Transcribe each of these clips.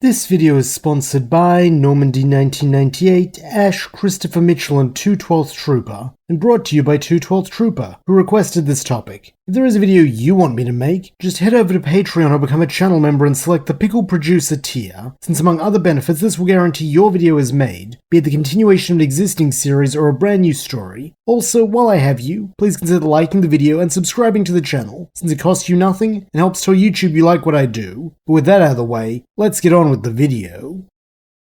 This video is sponsored by Normandy 1998, Ash, Christopher Mitchell, and 212th Trooper, and brought to you by 212th Trooper, who requested this topic. If there is a video you want me to make, just head over to Patreon or become a channel member and select the Pickled Producer tier, since among other benefits this will guarantee your video is made, be it the continuation of an existing series or a brand new story. Also, while I have you, please consider liking the video and subscribing to the channel, since it costs you nothing and helps tell YouTube you like what I do. But with that out of the way, let's get on with the video.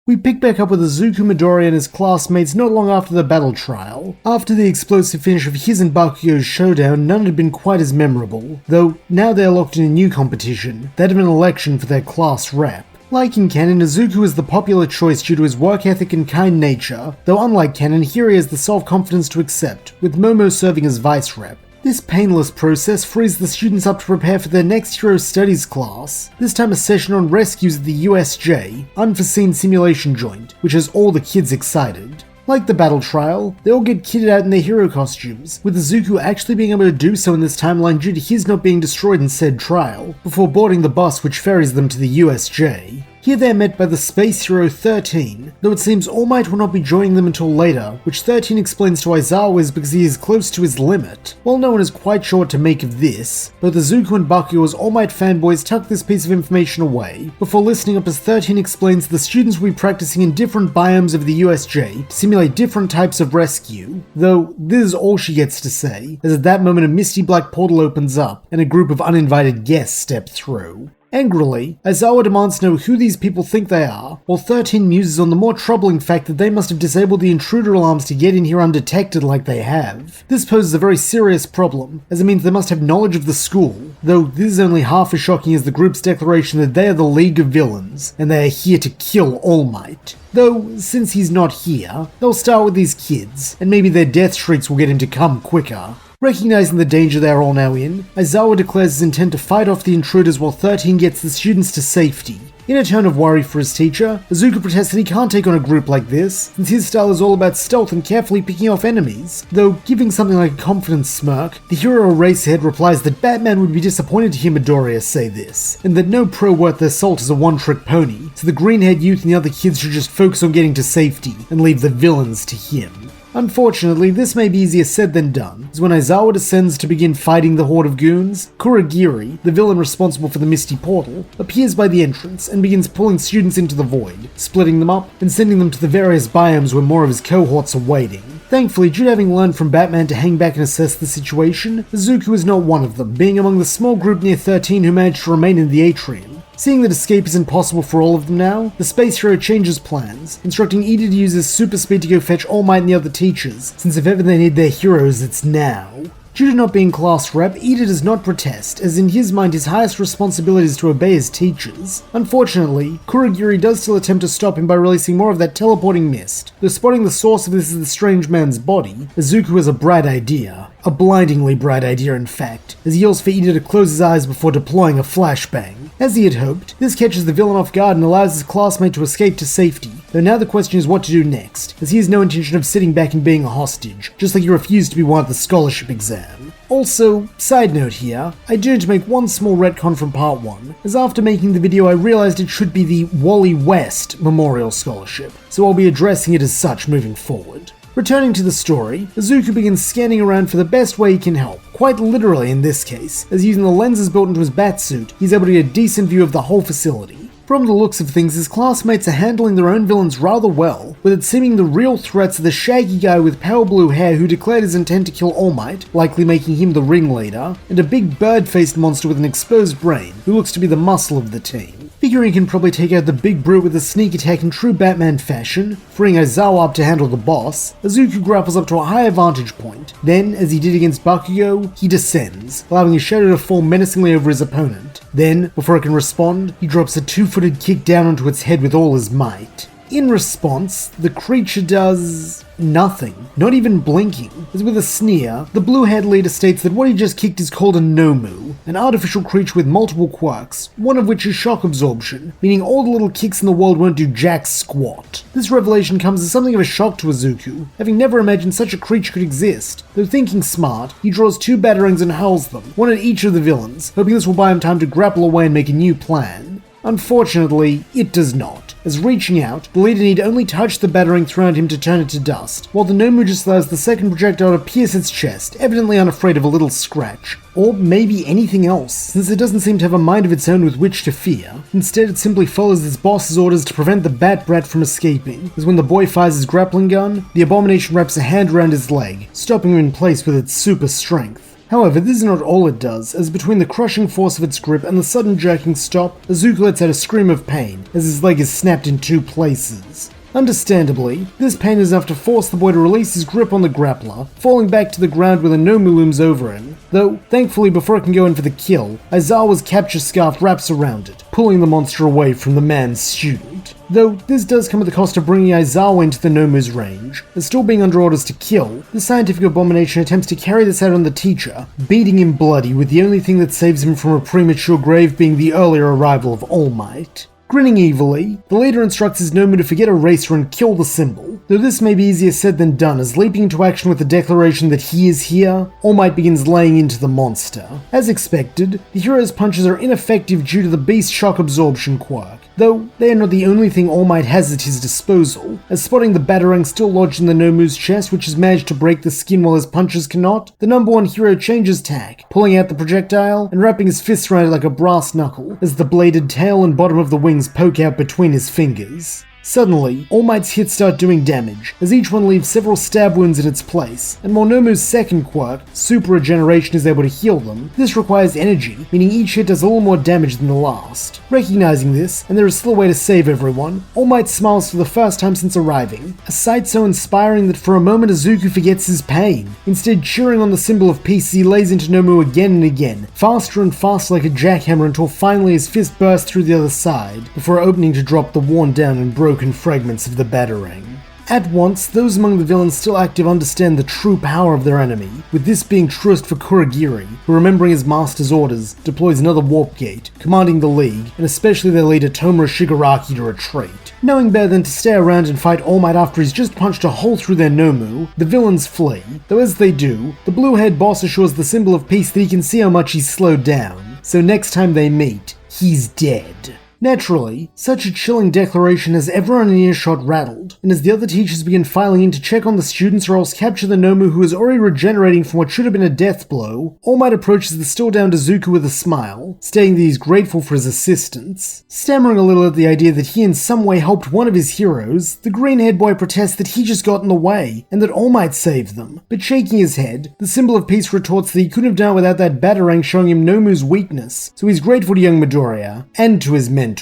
We pick back up with Izuku Midori and his classmates not long after the battle trial. After the explosive finish of his and Bakugo's showdown, none had been quite as memorable, though now they are locked in a new competition, that of an election for their class rep. Like in canon, Izuku is the popular choice due to his work ethic and kind nature, though unlike canon, here he has the self-confidence to accept, with Nomu serving as vice rep. This painless process frees the students up to prepare for their next Hero Studies class, this time a session on rescues at the USJ, Unforeseen Simulation Joint, which has all the kids excited. Like the battle trial, they all get kitted out in their hero costumes, with Izuku actually being able to do so in this timeline due to his not being destroyed in said trial, before boarding the bus which ferries them to the USJ. Here they are met by the Space Hero 13, though it seems All Might will not be joining them until later, which 13 explains to Aizawa is because he is close to his limit. While no one is quite sure what to make of this, both Izuku and Bakugo as All Might fanboys tuck this piece of information away, before listening up as 13 explains the students will be practicing in different biomes of the USJ to simulate different types of rescue, though this is all she gets to say, as at that moment a misty black portal opens up and a group of uninvited guests step through. Angrily, Aizawa demands to know who these people think they are, while 13 muses on the more troubling fact that they must have disabled the intruder alarms to get in here undetected like they have. This poses a very serious problem, as it means they must have knowledge of the school, though this is only half as shocking as the group's declaration that they are the League of Villains, and they are here to kill All Might. Though, since he's not here, they'll start with these kids, and maybe their death shrieks will get him to come quicker. Recognizing the danger they are all now in, Aizawa declares his intent to fight off the intruders while 13 gets the students to safety. In a tone of worry for his teacher, Izuku protests that he can't take on a group like this, since his style is all about stealth and carefully picking off enemies, though giving something like a confident smirk, the hero Eraserhead replies that Batman would be disappointed to hear Midoriya say this, and that no pro worth their salt is a one-trick pony, so the green-haired youth and the other kids should just focus on getting to safety, and leave the villains to him. Unfortunately, this may be easier said than done, as when Aizawa descends to begin fighting the horde of goons, Kurogiri, the villain responsible for the Misty Portal, appears by the entrance and begins pulling students into the void, splitting them up and sending them to the various biomes where more of his cohorts are waiting. Thankfully, due to having learned from Batman to hang back and assess the situation, Izuku is not one of them, being among the small group near 13 who managed to remain in the atrium. Seeing that escape is impossible for all of them now, the Space Hero changes plans, instructing Ida to use his super speed to go fetch All Might and the other teachers, since if ever they need their heroes, it's now. Due to not being class rep, Ida does not protest, as in his mind his highest responsibility is to obey his teachers. Unfortunately, Kurogiri does still attempt to stop him by releasing more of that teleporting mist, though spotting the source of this is the strange man's body, Izuku has a bright idea. A blindingly bright idea in fact, as he yells for Ida to close his eyes before deploying a flashbang. As he had hoped, this catches the villain off guard and allows his classmate to escape to safety, though now the question is what to do next, as he has no intention of sitting back and being a hostage, just like he refused to be one at the scholarship exam. Also, side note here, I do need to make one small retcon from part 1, as after making the video I realized it should be the Wally West Memorial Scholarship, so I'll be addressing it as such moving forward. Returning to the story, Izuku begins scanning around for the best way he can help, quite literally in this case, as using the lenses built into his batsuit, he's able to get a decent view of the whole facility. From the looks of things, his classmates are handling their own villains rather well, with it seeming the real threats are the shaggy guy with pale blue hair who declared his intent to kill All Might, likely making him the ringleader, and a big bird-faced monster with an exposed brain, who looks to be the muscle of the team. Figuring he can probably take out the big brute with a sneak attack in true Batman fashion, freeing Aizawa up to handle the boss, Izuku grapples up to a higher vantage point. Then, as he did against Bakugo, he descends, allowing his shadow to fall menacingly over his opponent. Then, before it can respond, he drops a two-footed kick down onto its head with all his might. In response, the creature does nothing, not even blinking, as with a sneer, the blue-haired leader states that what he just kicked is called a Nomu, an artificial creature with multiple quirks, one of which is shock absorption, meaning all the little kicks in the world won't do jack squat. This revelation comes as something of a shock to Izuku, having never imagined such a creature could exist. Though thinking smart, he draws 2 batarangs and hurls them, one at each of the villains, hoping this will buy him time to grapple away and make a new plan. Unfortunately, it does not, as reaching out, the leader need only touch the battering thrown at him to turn it to dust, while the Nomu just allows the second projectile to pierce its chest, evidently unafraid of a little scratch. Or maybe anything else, since it doesn't seem to have a mind of its own with which to fear. Instead, it simply follows its boss's orders to prevent the bat brat from escaping, as when the boy fires his grappling gun, the abomination wraps a hand around his leg, stopping him in place with its super strength. However, this is not all it does, as between the crushing force of its grip and the sudden jerking stop, Izuku lets out a scream of pain, as his leg is snapped in 2 places. Understandably, this pain is enough to force the boy to release his grip on the grappler, falling back to the ground where the Nomu looms over him. Though, thankfully before it can go in for the kill, Aizawa's capture scarf wraps around it, pulling the monster away from the man's student. Though this does come at the cost of bringing Aizawa into the Nomu's range, as still being under orders to kill, the scientific abomination attempts to carry this out on the teacher, beating him bloody with the only thing that saves him from a premature grave being the earlier arrival of All Might. Grinning evilly, the leader instructs his Nomu to forget Eraser and kill the symbol, though this may be easier said than done, as leaping into action with the declaration that he is here, All Might begins laying into the monster. As expected, the hero's punches are ineffective due to the beast shock absorption quirk, though they are not the only thing All Might has at his disposal, as spotting the batarang still lodged in the Nomu's chest which has managed to break the skin while his punches cannot, the number 1 hero changes tack, pulling out the projectile and wrapping his fists around it like a brass knuckle, as the bladed tail and bottom of the wings poke out between his fingers. Suddenly, All Might's hits start doing damage, as each one leaves several stab wounds in its place, and while Nomu's second quirk, Super Regeneration, is able to heal them, this requires energy, meaning each hit does a little more damage than the last. Recognizing this, and there is still a way to save everyone, All Might smiles for the first time since arriving, a sight so inspiring that for a moment Izuku forgets his pain, instead cheering on the symbol of peace he lays into Nomu again and again, faster and faster like a jackhammer until finally his fist bursts through the other side, before opening to drop the worn down and broken fragments of the batarang. At once, those among the villains still active understand the true power of their enemy, with this being truest for Kurogiri, who, remembering his master's orders, deploys another warp gate, commanding the League, and especially their leader Tomura Shigaraki, to retreat. Knowing better than to stay around and fight All Might after he's just punched a hole through their Nomu, the villains flee, though as they do, the blue-haired boss assures the symbol of peace that he can see how much he's slowed down, so next time they meet, he's dead. Naturally, such a chilling declaration has everyone in earshot rattled, and as the other teachers begin filing in to check on the students or else capture the Nomu who is already regenerating from what should have been a death blow, All Might approaches the still down Izuku with a smile, stating that he's grateful for his assistance. Stammering a little at the idea that he in some way helped one of his heroes, the green-haired boy protests that he just got in the way, and that All Might saved them. But shaking his head, the symbol of peace retorts that he couldn't have done it without that batarang showing him Nomu's weakness, so he's grateful to young Midoriya, and to his mentor.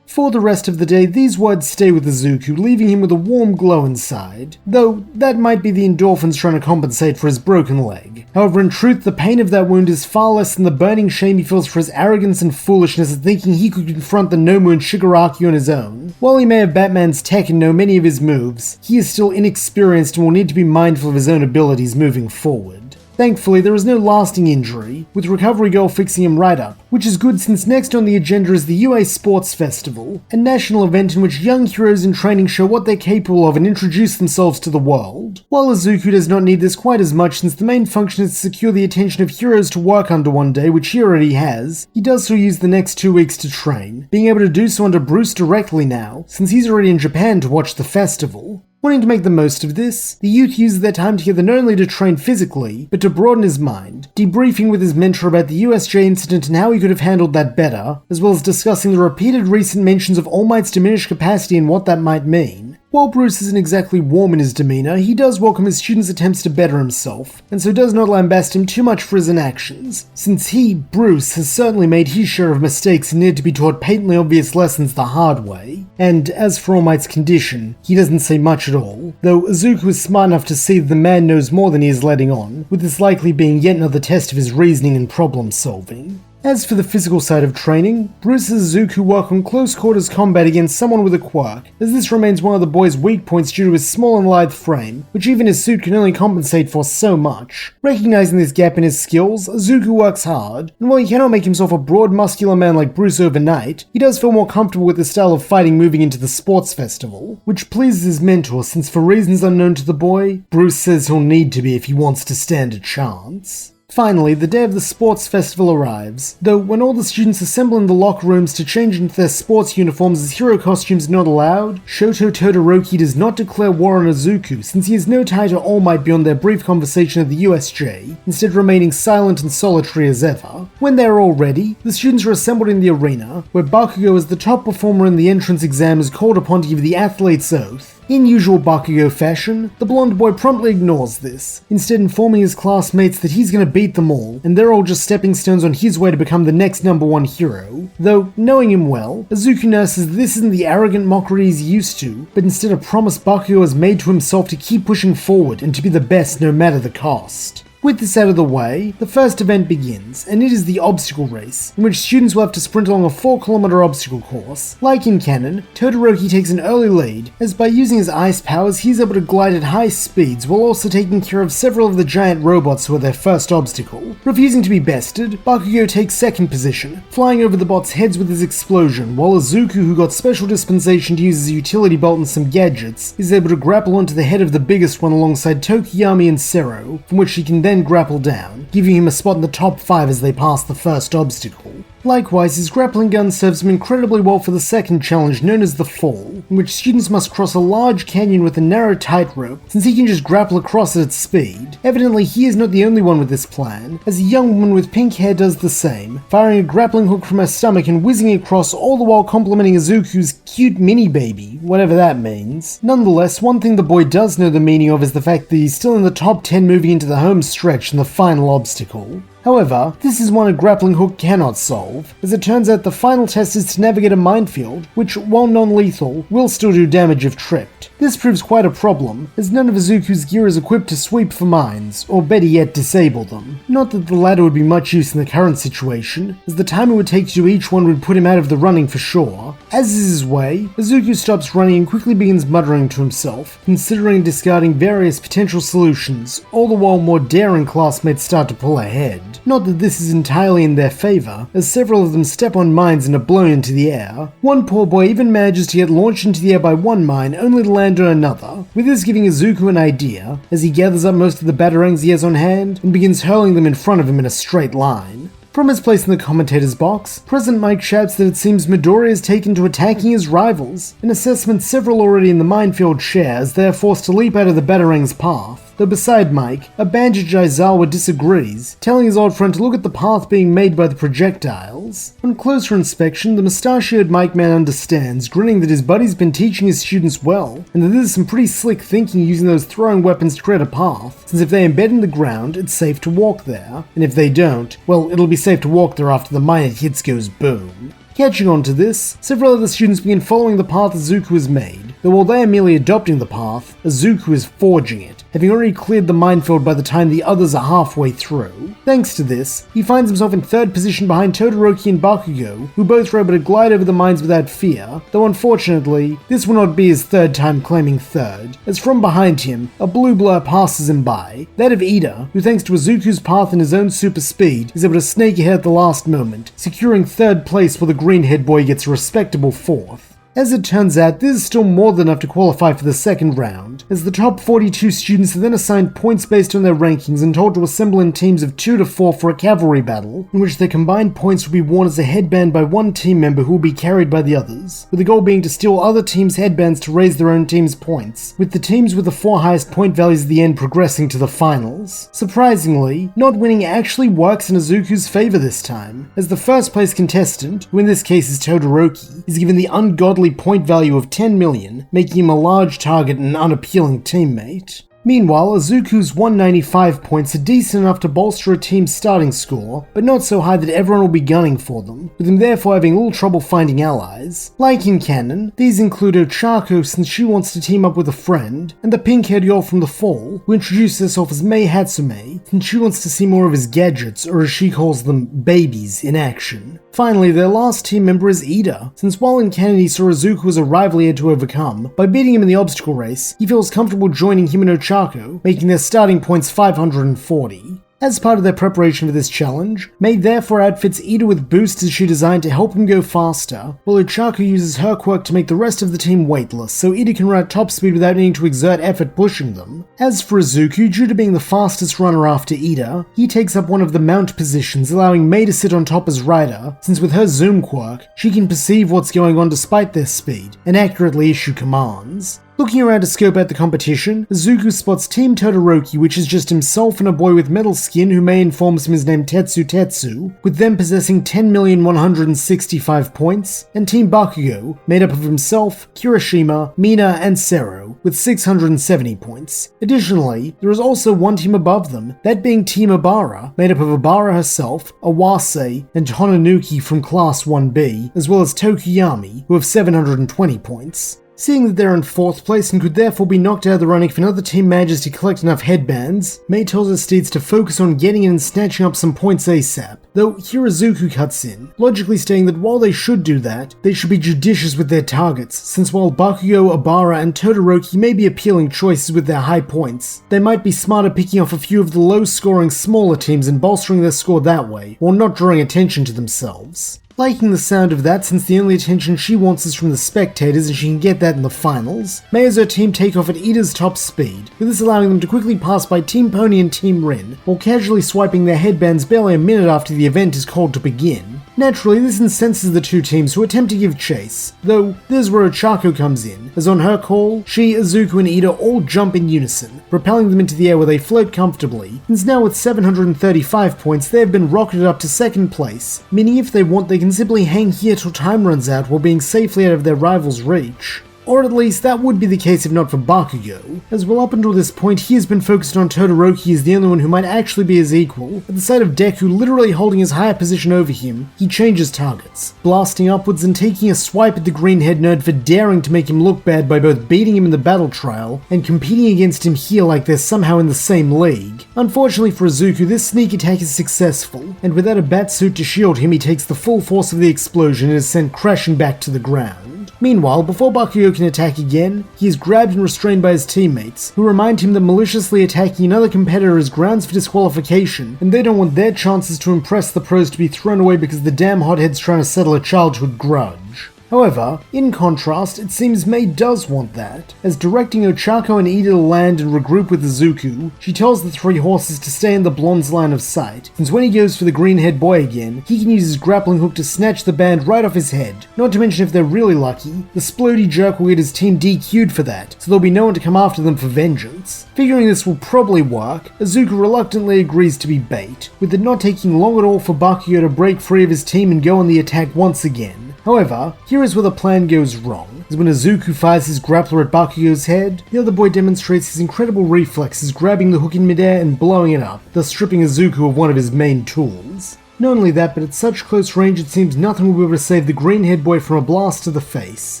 For the rest of the day, these words stay with Izuku, leaving him with a warm glow inside, though that might be the endorphins trying to compensate for his broken leg. However, in truth, the pain of that wound is far less than the burning shame he feels for his arrogance and foolishness at thinking he could confront the Nomu and Shigaraki on his own. While he may have Batman's tech and know many of his moves, he is still inexperienced and will need to be mindful of his own abilities moving forward. Thankfully, there is no lasting injury, with Recovery Girl fixing him right up, which is good since next on the agenda is the UA Sports Festival, a national event in which young heroes in training show what they're capable of and introduce themselves to the world. While Izuku does not need this quite as much since the main function is to secure the attention of heroes to work under one day, which he already has, he does so use the next 2 weeks to train, being able to do so under Bruce directly now, since he's already in Japan to watch the festival. Wanting to make the most of this, the youth uses their time together not only to train physically, but to broaden his mind, debriefing with his mentor about the USJ incident and how he could have handled that better, as well as discussing the repeated recent mentions of All Might's diminished capacity and what that might mean. While Bruce isn't exactly warm in his demeanor, he does welcome his students' attempts to better himself, and so does not lambast him too much for his inactions, since he, Bruce, has certainly made his share of mistakes and needed to be taught patently obvious lessons the hard way. And as for All Might's condition, he doesn't say much at all, though Izuku is smart enough to see that the man knows more than he is letting on, with this likely being yet another test of his reasoning and problem solving. As for the physical side of training, Bruce and Izuku work on close quarters combat against someone with a quirk, as this remains one of the boy's weak points due to his small and lithe frame, which even his suit can only compensate for so much. Recognizing this gap in his skills, Izuku works hard, and while he cannot make himself a broad muscular man like Bruce overnight, he does feel more comfortable with the style of fighting moving into the sports festival, which pleases his mentor since for reasons unknown to the boy, Bruce says he'll need to be if he wants to stand a chance. Finally, the day of the sports festival arrives, though when all the students assemble in the locker rooms to change into their sports uniforms as hero costumes not allowed, Shoto Todoroki does not declare war on Izuku since he has no tie to All Might beyond their brief conversation at the USJ, instead remaining silent and solitary as ever. When they are all ready, the students are assembled in the arena, where Bakugou as the top performer in the entrance exam is called upon to give the athlete's oath. In usual Bakugou fashion, the blonde boy promptly ignores this, instead informing his classmates that he's gonna beat them all, and they're all just stepping stones on his way to become the next #1 hero. Though, knowing him well, Izuku nurses this isn't the arrogant mockery he's used to, but instead a promise Bakugou has made to himself to keep pushing forward and to be the best no matter the cost. With this out of the way, the first event begins, and it is the obstacle race, in which students will have to sprint along a 4-kilometer obstacle course. Like in canon, Todoroki takes an early lead, as by using his ice powers he's able to glide at high speeds while also taking care of several of the giant robots who are their first obstacle. Refusing to be bested, Bakugou takes second position, flying over the bots' heads with his explosion, while Izuku, who got special dispensation to use his utility belt and some gadgets, is able to grapple onto the head of the biggest one alongside Tokiyami and Sero, from which he can then grapple down, giving him a spot in the top 5 as they pass the first obstacle. Likewise, his grappling gun serves him incredibly well for the second challenge known as the Fall, in which students must cross a large canyon with a narrow tightrope, since he can just grapple across at its speed. Evidently, he is not the only one with this plan, as a young woman with pink hair does the same, firing a grappling hook from her stomach and whizzing across, all the while complimenting Izuku's cute mini baby, whatever that means. Nonetheless, one thing the boy does know the meaning of is the fact that he's still in the top 10 moving into the home stretch in the final obstacle. However, this is one a grappling hook cannot solve, as it turns out the final test is to navigate a minefield, which, while non-lethal, will still do damage if tripped. This proves quite a problem, as none of Izuku's gear is equipped to sweep for mines, or better yet disable them. Not that the latter would be much use in the current situation, as the time it would take to do each one would put him out of the running for sure. As is his way, Izuku stops running and quickly begins muttering to himself, considering and discarding various potential solutions, all the while more daring classmates start to pull ahead. Not that this is entirely in their favor, as several of them step on mines and are blown into the air. One poor boy even manages to get launched into the air by one mine, only to land on another, with this giving Izuku an idea, as he gathers up most of the batarangs he has on hand and begins hurling them in front of him in a straight line. From his place in the commentator's box, President Mike shouts that it seems Midori has taken to attacking his rivals, an assessment several already in the minefield share as they are forced to leap out of the batarang's path. Though beside Mike, a bandaged Aizawa disagrees, telling his old friend to look at the path being made by the projectiles. On closer inspection, the mustachioed Mike man understands, grinning that his buddy's been teaching his students well, and that this is some pretty slick thinking using those throwing weapons to create a path, since if they embed in the ground, it's safe to walk there, and if they don't, well, it'll be safe to walk there after the mine it hits goes boom. Catching on to this, several other students begin following the path Izuku has made, though while they are merely adopting the path, Izuku is forging it, having already cleared the minefield by the time the others are halfway through. Thanks to this, he finds himself in third position behind Todoroki and Bakugou, who both were able to glide over the mines without fear, though unfortunately, this will not be his third time claiming third, as from behind him, a blue blur passes him by, that of Ida, who thanks to Izuku's path and his own super speed, is able to snake ahead at the last moment, securing third place while the green-haired boy gets a respectable fourth. As it turns out, this is still more than enough to qualify for the second round, as the top 42 students are then assigned points based on their rankings and told to assemble in teams of 2 to 4 for a cavalry battle, in which their combined points will be worn as a headband by one team member who will be carried by the others, with the goal being to steal other teams' headbands to raise their own team's points, with the teams with the 4 highest point values at the end progressing to the finals. Surprisingly, not winning actually works in Izuku's favor this time, as the first place contestant, who in this case is Todoroki, is given the ungodly point value of 10 million, making him a large target and an unappealing teammate. Meanwhile, Izuku's 195 points are decent enough to bolster a team's starting score, but not so high that everyone will be gunning for them, with him therefore having little trouble finding allies. Like in canon, these include Ochako since she wants to team up with a friend, and the pink-haired girl from The Fall, who introduces herself as Mei Hatsume, since she wants to see more of his gadgets, or as she calls them, babies, in action. Finally, their last team member is Ida, since while in canon he saw Izuku as a rival he had to overcome, by beating him in the obstacle race, he feels comfortable joining him and Ochako, making their starting points 540. As part of their preparation for this challenge, Mei therefore outfits Ida with boosters she designed to help him go faster, while Ochako uses her quirk to make the rest of the team weightless so Ida can run at top speed without needing to exert effort pushing them. As for Izuku, due to being the fastest runner after Ida, he takes up one of the mount positions, allowing Mei to sit on top as rider, since with her zoom quirk, she can perceive what's going on despite their speed, and accurately issue commands. Looking around to scope out the competition, Izuku spots Team Todoroki, which is just himself and a boy with metal skin who Mei informs him is named Tetsu, with them possessing 10,165 points, and Team Bakugou, made up of himself, Kirishima, Mina, and Sero, with 670 points. Additionally, there is also one team above them, that being Team Obara, made up of Obara herself, Awase, and Hononuki from Class 1B, as well as Tokuyami, who have 720 points. Seeing that they're in 4th place and could therefore be knocked out of the running if another team manages to collect enough headbands, Mei tells her steeds to focus on getting in and snatching up some points ASAP, though here Izuku cuts in, logically stating that while they should do that, they should be judicious with their targets, since while Bakugou, Obara, and Todoroki may be appealing choices with their high points, they might be smarter picking off a few of the low-scoring smaller teams and bolstering their score that way, while not drawing attention to themselves. Liking the sound of that since the only attention she wants is from the spectators and she can get that in the finals, Mei has her team take off at Ida's top speed, with this allowing them to quickly pass by Team Pony and Team Rin, while casually swiping their headbands barely a minute after the event is called to begin. Naturally, this incenses the two teams who attempt to give chase, though this is where Ochako comes in, as on her call, she, Izuku, and Ida all jump in unison, propelling them into the air where they float comfortably, since now with 735 points they have been rocketed up to 2nd place, meaning if they want they can simply hang here till time runs out while being safely out of their rivals' reach. Or at least that would be the case if not for Bakugou, as well up until this point he has been focused on Todoroki as the only one who might actually be his equal. At the sight of Deku literally holding his higher position over him, he changes targets, blasting upwards and taking a swipe at the green-haired nerd for daring to make him look bad by both beating him in the battle trial and competing against him here like they're somehow in the same league. Unfortunately for Izuku, this sneak attack is successful, and without a batsuit to shield him he takes the full force of the explosion and is sent crashing back to the ground. Meanwhile, before Bakugou can attack again, he is grabbed and restrained by his teammates, who remind him that maliciously attacking another competitor is grounds for disqualification, and they don't want their chances to impress the pros to be thrown away because the damn hothead's trying to settle a childhood grudge. However, in contrast, it seems Mei does want that, as directing Ochako and Ida to land and regroup with Izuku, she tells the 3 horses to stay in the blonde's line of sight, since when he goes for the green-haired boy again, he can use his grappling hook to snatch the band right off his head. Not to mention if they're really lucky, the splody jerk will get his team DQ'd for that, so there'll be no one to come after them for vengeance. Figuring this will probably work, Izuku reluctantly agrees to be bait, with it not taking long at all for Bakugou to break free of his team and go on the attack once again. However, here is where the plan goes wrong, as when Izuku fires his grappler at Bakugou's head, the other boy demonstrates his incredible reflexes grabbing the hook in midair and blowing it up, thus stripping Izuku of one of his main tools. Not only that, but at such close range it seems nothing will be able to save the green-haired boy from a blast to the face.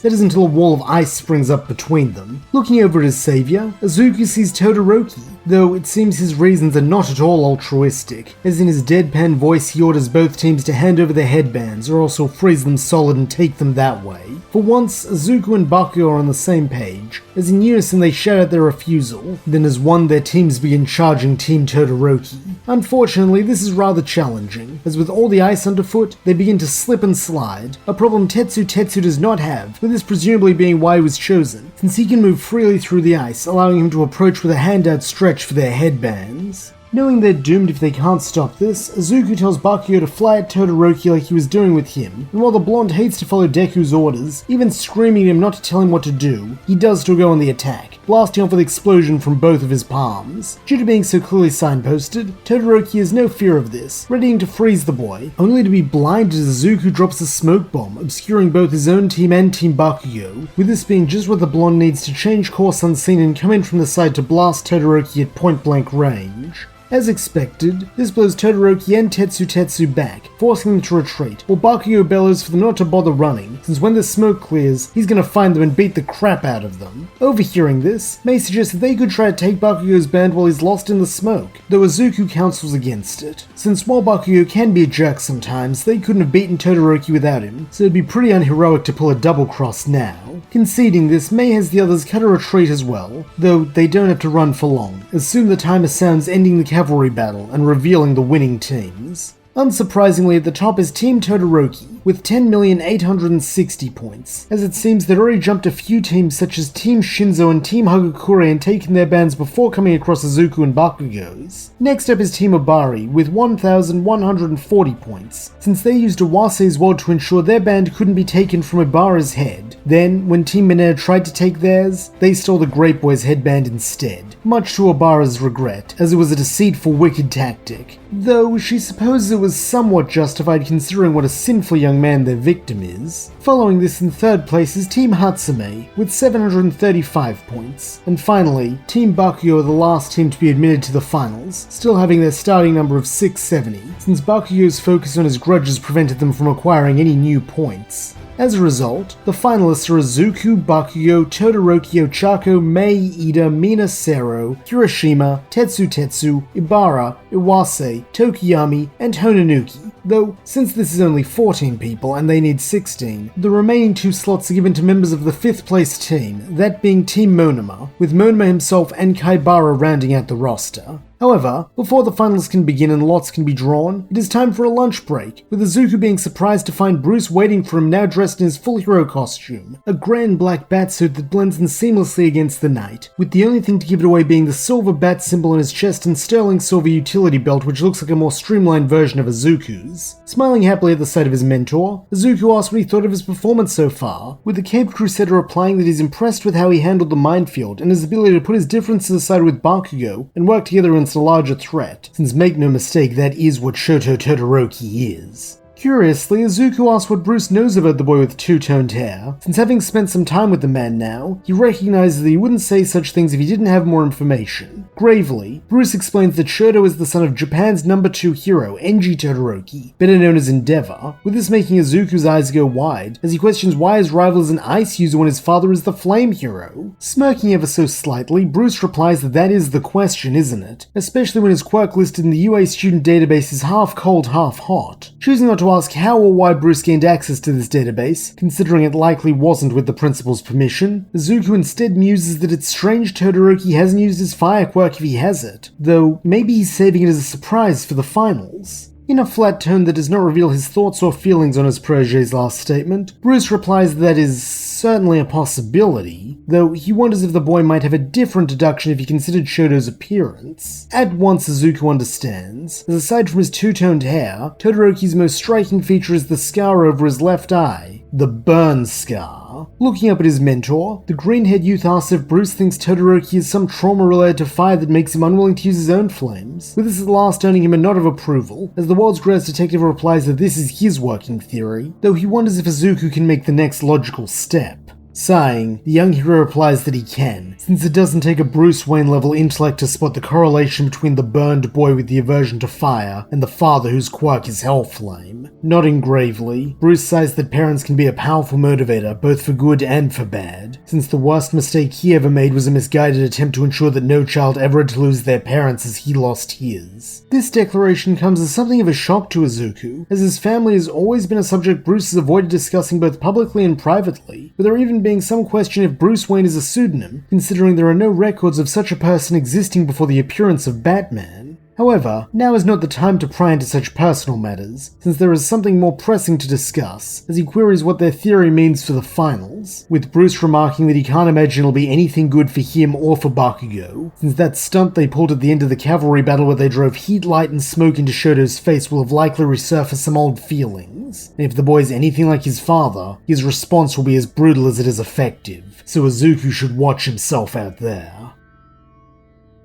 That is until a wall of ice springs up between them. Looking over at his savior, Izuku sees Todoroki, though it seems his reasons are not at all altruistic, as in his deadpan voice he orders both teams to hand over their headbands or else he'll freeze them solid and take them that way. For once, Izuku and Bakugou are on the same page, as in unison they shout out their refusal, then as one their teams begin charging Team Todoroki. Unfortunately, this is rather challenging, as with all the ice underfoot, they begin to slip and slide, a problem Tetsu does not have, with this presumably being why he was chosen, since he can move freely through the ice, allowing him to approach with a hand outstretched for their headbands. Knowing they're doomed if they can't stop this, Izuku tells Bakugou to fly at Todoroki like he was doing with him, and while the blonde hates to follow Deku's orders, even screaming at him not to tell him what to do, he does still go on the attack, blasting off with explosion from both of his palms. Due to being so clearly signposted, Todoroki has no fear of this, readying to freeze the boy, only to be blinded as Izuku drops a smoke bomb, obscuring both his own team and Team Bakugou, with this being just what the blonde needs to change course unseen and come in from the side to blast Todoroki at point-blank range. As expected, this blows Todoroki and Tetsu back, forcing them to retreat, while Bakugou bellows for them not to bother running, since when the smoke clears, he's gonna find them and beat the crap out of them. Overhearing this, this may suggest that they could try to take Bakugo's band while he's lost in the smoke, though Izuku counsels against it, since while Bakugo can be a jerk sometimes, they couldn't have beaten Todoroki without him, so it'd be pretty unheroic to pull a double cross now. Conceding this may has the others cut a retreat as well, though they don't have to run for long, as soon the timer sounds ending the cavalry battle and revealing the winning teams. Unsurprisingly, at the top is Team Todoroki, with 10,860 points, as it seems they'd already jumped a few teams such as Team Shinzo and Team Hagakure and taken their bands before coming across Izuku and Bakugo's. Next up is Team Obari, with 1,140 points, since they used Iwase's ward to ensure their band couldn't be taken from Ibara's head. Then, when Team Mineta tried to take theirs, they stole the Grape Boy's headband instead, much to Obara's regret, as it was a deceitful, wicked tactic. Though she supposes it was somewhat justified considering what a sinful young man their victim is. Following this in third place is Team Hatsume, with 735 points. And finally, Team Bakugo are the last team to be admitted to the finals, still having their starting number of 670, since Bakugo's focus on his grudges prevented them from acquiring any new points. As a result, the finalists are Izuku, Bakugo, Todoroki, Ochako, Mei, Ida, Mina, Sero, Kirishima, Tetsu, Ibara, Iwase, Tokiyami, and Hononuki. Though, since this is only 14 people and they need 16, the remaining 2 slots are given to members of the 5th place team, that being Team Monoma, with Monoma himself and Kaibara rounding out the roster. However, before the finals can begin and lots can be drawn, it is time for a lunch break, with Izuku being surprised to find Bruce waiting for him now dressed in his full hero costume, a grand black batsuit that blends in seamlessly against the night, with the only thing to give it away being the silver bat symbol on his chest and sterling silver utility belt which looks like a more streamlined version of Izuku's. Smiling happily at the sight of his mentor, Izuku asks what he thought of his performance so far, with the Caped Crusader replying that he's impressed with how he handled the minefield and his ability to put his differences aside with Bakugo and work together against a larger threat, since make no mistake, that is what Shoto Todoroki is. Curiously, Izuku asks what Bruce knows about the boy with two-toned hair, since having spent some time with the man now, he recognizes that he wouldn't say such things if he didn't have more information. Gravely, Bruce explains that Shoto is the son of Japan's number 2 hero, Enji Todoroki, better known as Endeavor, with this making Izuku's eyes go wide, as he questions why his rival is an ice user when his father is the flame hero. Smirking ever so slightly, Bruce replies that is the question, isn't it? Especially when his quirk listed in the UA student database is half cold, half hot. Choosing not to ask how or why Bruce gained access to this database, considering it likely wasn't with the principal's permission, Izuku instead muses that it's strange Todoroki hasn't used his fire quirk if he has it, though maybe he's saving it as a surprise for the finals. In a flat tone that does not reveal his thoughts or feelings on his protege's last statement, Bruce replies that is certainly a possibility, though he wonders if the boy might have a different deduction if he considered Shoto's appearance. At once Izuku understands, as aside from his two-toned hair, Todoroki's most striking feature is the scar over his left eye, the burn scar. Looking up at his mentor, the green-haired youth asks if Bruce thinks Todoroki has some trauma related to fire that makes him unwilling to use his own flames, with this at last earning him a nod of approval, as the world's greatest detective replies that this is his working theory, though he wonders if Izuku can make the next logical step. Sighing, the young hero replies that he can, since it doesn't take a Bruce Wayne level intellect to spot the correlation between the burned boy with the aversion to fire and the father whose quirk is Hellflame. Nodding gravely, Bruce sighs that parents can be a powerful motivator both for good and for bad, since the worst mistake he ever made was a misguided attempt to ensure that no child ever had to lose their parents as he lost his. This declaration comes as something of a shock to Izuku, as his family has always been a subject Bruce has avoided discussing both publicly and privately, with there even being some question if Bruce Wayne is a pseudonym, considering there are no records of such a person existing before the appearance of Batman. However, now is not the time to pry into such personal matters, since there is something more pressing to discuss, as he queries what their theory means for the finals, with Bruce remarking that he can't imagine it'll be anything good for him or for Bakugo, since that stunt they pulled at the end of the cavalry battle where they drove heat, light, and smoke into Shoto's face will have likely resurfaced some old feelings, and if the boy is anything like his father, his response will be as brutal as it is effective, so Izuku should watch himself out there.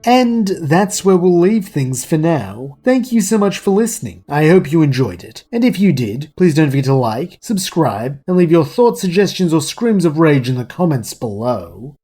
And that's where we'll leave things for now. Thank you so much for listening. I hope you enjoyed it. And if you did, please don't forget to like, subscribe, and leave your thoughts, suggestions, or screams of rage in the comments below.